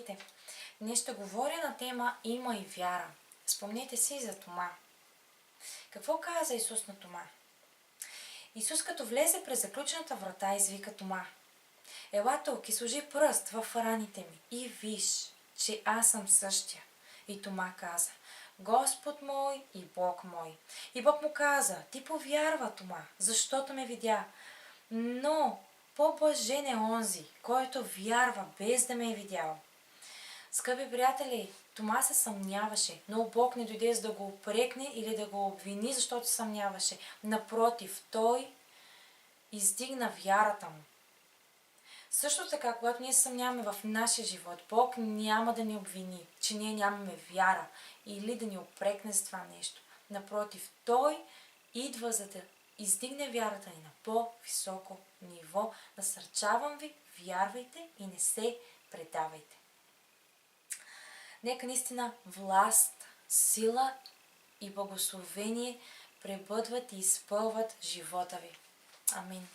Здравейте! Днес ще говоря на тема Има и вяра. Спомнете си за Тома. Какво каза Исус на Тома? Исус като влезе през заключената врата извика Тома. Ела тук и сложи пръст в раните ми и виж, че аз съм същия. И Тома каза: Господ мой и Бог мой. И Бог му каза: ти повярва, Тома, защото ме видя. Но по-блажен е онзи, който вярва без да ме е видял. Скъпи приятели, Тома се съмняваше, но Бог не дойде за да го упрекне или да го обвини, защото съмняваше. Напротив, той издигна вярата му. Също така, когато ние съмняваме в нашия живот, Бог няма да ни обвини, че ние нямаме вяра или да ни упрекне за това нещо. Напротив, Той идва за да издигне вярата ни на по-високо ниво. Насърчавам ви, вярвайте и не се предавайте. Нека наистина власт, сила и благословение пребъдват и изпълват живота ви. Амин.